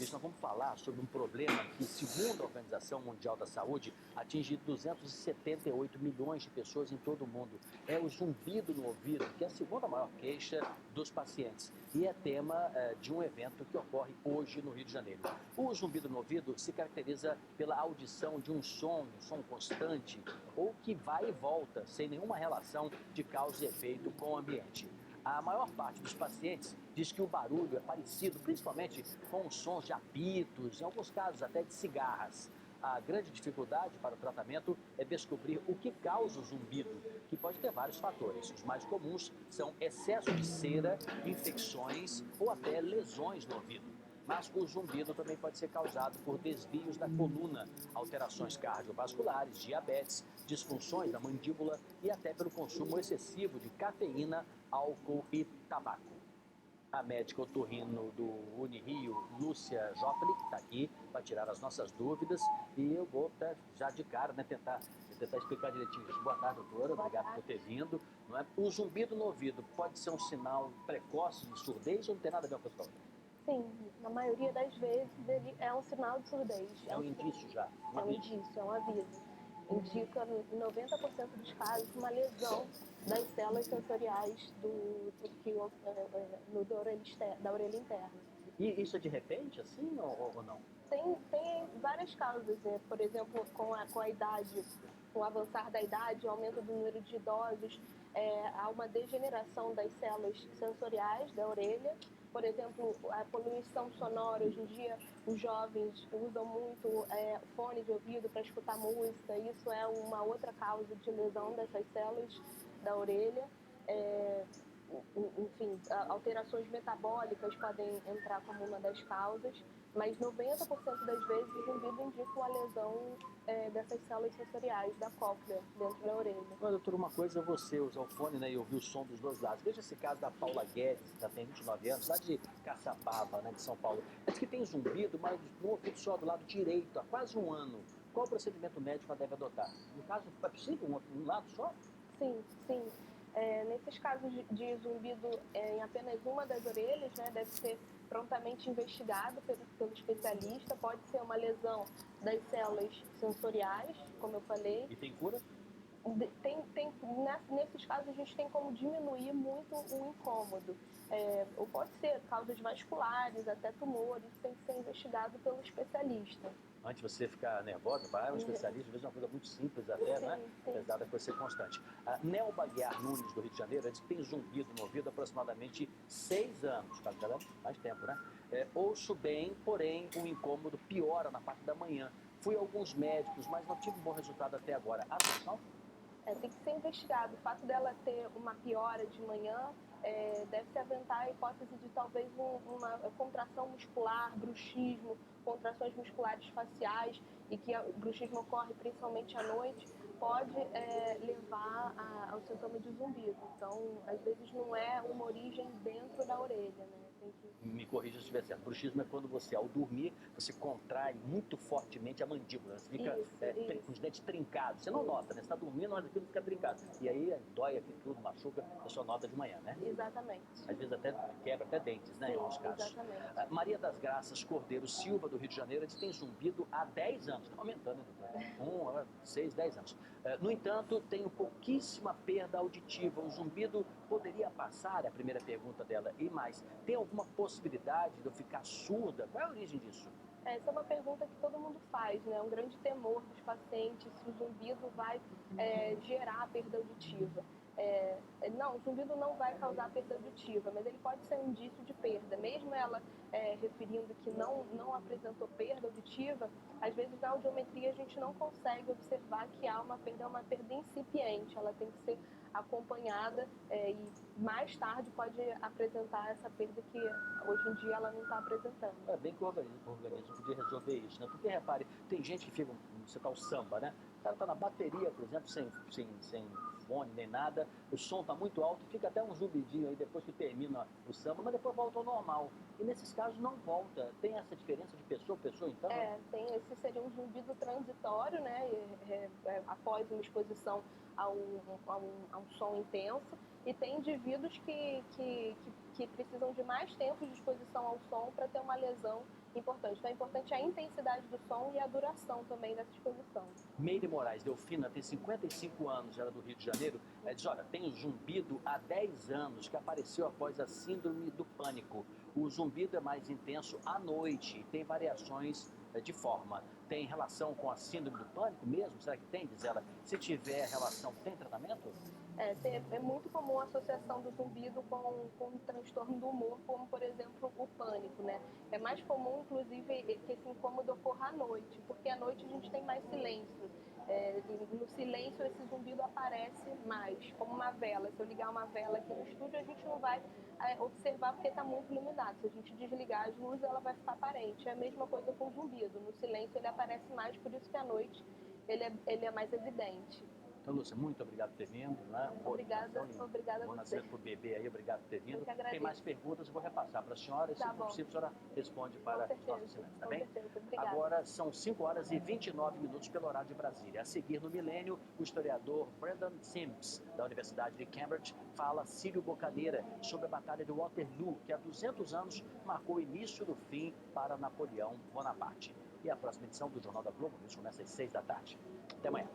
entrevista, nós vamos falar sobre um problema que, segundo a Organização Mundial da Saúde, atinge 278 milhões de pessoas em todo o mundo. É o zumbido no ouvido, que é a segunda maior queixa dos pacientes. E é tema de um evento que ocorre hoje no Rio de Janeiro. O zumbido no ouvido se caracteriza pela audição de um som constante, ou que vai e volta, sem nenhuma relação de causa e efeito com o ambiente. A maior parte dos pacientes diz que o barulho é parecido, principalmente com os sons de apitos, em alguns casos até de cigarras. A grande dificuldade para o tratamento é descobrir o que causa o zumbido, que pode ter vários fatores. Os mais comuns são excesso de cera, infecções ou até lesões no ouvido. Mas o zumbido também pode ser causado por desvios da coluna, alterações cardiovasculares, diabetes, disfunções da mandíbula e até pelo consumo excessivo de cafeína, álcool e tabaco. A médica otorrino do Unirio, Lúcia Joplin, está aqui para tirar as nossas dúvidas e eu vou até já de cara, né, tentar explicar direitinho isso. Boa tarde, doutora, obrigado por ter vindo. Não é? O zumbido no ouvido pode ser um sinal precoce de surdez ou não tem nada a ver com a outra? Sim, na maioria das vezes ele é um sinal de surdez. É um indício já? É um indício, é um aviso. Indica, em 90% dos casos, uma lesão das células sensoriais da orelha interna. E isso é de repente, assim, ou não? Tem várias causas, né? Por exemplo, com a idade, com o avançar da idade, o aumento do número de idosos, há uma degeneração das células sensoriais da orelha. Por exemplo, a poluição sonora. Hoje em dia, os jovens usam muito fone de ouvido para escutar música. Isso é uma outra causa de lesão dessas células da orelha. Enfim, alterações metabólicas podem entrar como uma das causas, mas 90% das vezes o zumbido indica uma lesão dessas células sensoriais da cóclea dentro da orelha. Mas, doutor, uma coisa é você usar o fone, né, e ouvir o som dos dois lados. Veja esse caso da Paula Guedes, que já tem 29 anos, lá de Caçapava, né, de São Paulo. Diz que tem zumbido, mas no ouvido só do lado direito, há quase um ano. Qual procedimento médico ela deve adotar? No caso, é possível um lado só? Sim, sim. Nesses casos de zumbido em apenas uma das orelhas, né, deve ser prontamente investigado pelo especialista. Pode ser uma lesão das células sensoriais, como eu falei. E tem cura? Nesses casos, a gente tem como diminuir muito o incômodo. Ou pode ser causas vasculares, até tumores, isso tem que ser investigado pelo especialista. Antes de você ficar nervosa, vai um especialista, às vezes é uma coisa muito simples até, sim, né? Sim. Apesar da coisa ser constante. A Nelba Guiar Nunes, do Rio de Janeiro, diz que tem zumbido no ouvido há aproximadamente 6 anos, mais tempo, né? Ouço bem, porém o incômodo piora na parte da manhã. Fui a alguns médicos, mas não tive um bom resultado até agora. Atenção? Tem que ser investigado. O fato dela ter uma piora de manhã deve se aventar a hipótese de talvez uma contração muscular, bruxismo, contrações musculares faciais, e que o bruxismo ocorre principalmente à noite, pode levar ao sintoma de zumbido. Então, às vezes não é uma origem dentro da orelha, né? Me corrija se estiver certo. Bruxismo é quando você, ao dormir, você contrai muito fortemente a mandíbula. Você fica com os dentes trincados. Você não nota, né? Você está dormindo, mas aquilo fica trincado. E aí dói aqui tudo, machuca, a sua nota de manhã, né? Exatamente. Às vezes até quebra até dentes, né? Sim, em alguns casos. Exatamente. Maria das Graças Cordeiro Silva, do Rio de Janeiro, diz que tem zumbido há 10 anos. Está aumentando, né, doutor? 6, 10 anos. No entanto, tenho pouquíssima perda auditiva. O zumbido poderia passar? É a primeira pergunta dela. E mais, tem alguma possibilidade de eu ficar surda? Qual é a origem disso? Essa é uma pergunta que todo mundo faz, né? Um grande temor dos pacientes se o zumbido vai gerar perda auditiva. Não, o zumbido não vai causar perda auditiva, mas ele pode ser um indício de perda. Mesmo ela referindo que não apresentou perda auditiva, às vezes na audiometria a gente não consegue observar que há uma perda incipiente. Ela tem que ser acompanhada e mais tarde pode apresentar essa perda que hoje em dia ela não está apresentando. É bem que o organismo podia resolver isso, né? Porque, repare, tem gente que fica, você tá o samba, né? O cara tá na bateria, por exemplo, sem fone nem nada, o som tá muito alto, fica até um zumbidinho aí depois que termina o samba, mas depois volta ao normal. E nesses casos não volta. Tem essa diferença de pessoa a pessoa, então? Tem. Esse seria um zumbido transitório, né? Após uma exposição a um som intenso. E tem indivíduos que precisam de mais tempo de exposição ao som para ter uma lesão importante. Então é importante a intensidade do som e a duração também dessa exposição. Meire Moraes Delfina tem 55 anos, ela é do Rio de Janeiro. Ela diz, olha, tem o zumbido há 10 anos, que apareceu após a síndrome do pânico. O zumbido é mais intenso à noite e tem variações de forma. Tem relação com a síndrome do pânico mesmo? Será que tem, diz ela? Se tiver relação, tem tratamento? É muito comum a associação do zumbido com um transtorno do humor, como, por exemplo, o pânico, né? É mais comum, inclusive, que esse incômodo ocorra à noite, porque à noite a gente tem mais silêncio. No silêncio, esse zumbido aparece mais, como uma vela. Se eu ligar uma vela aqui no estúdio, a gente não vai observar porque está muito iluminado. Se a gente desligar as luzes, ela vai ficar aparente. É a mesma coisa com o zumbido. No silêncio, ele aparece mais, por isso que à noite ele é mais evidente. Então, Lúcia, muito obrigado por ter vindo. Né? Obrigada a você. Bom nascimento para o bebê aí, obrigado por ter vindo. Eu que agradeço. Tem mais perguntas, eu vou repassar para a senhora e, se Tá bom. possível, a senhora responde para os nossos assinantes, tá Com bem? certeza, obrigada. Agora são 5 horas e 29 minutos pelo horário de Brasília. A seguir, no Milênio, o historiador Brandon Sims, da Universidade de Cambridge, fala Círio Bocaneira sobre a Batalha de Waterloo, que há 200 anos marcou o início do fim para Napoleão Bonaparte. E a próxima edição do Jornal da Globo News começa às 6 da tarde. Até amanhã.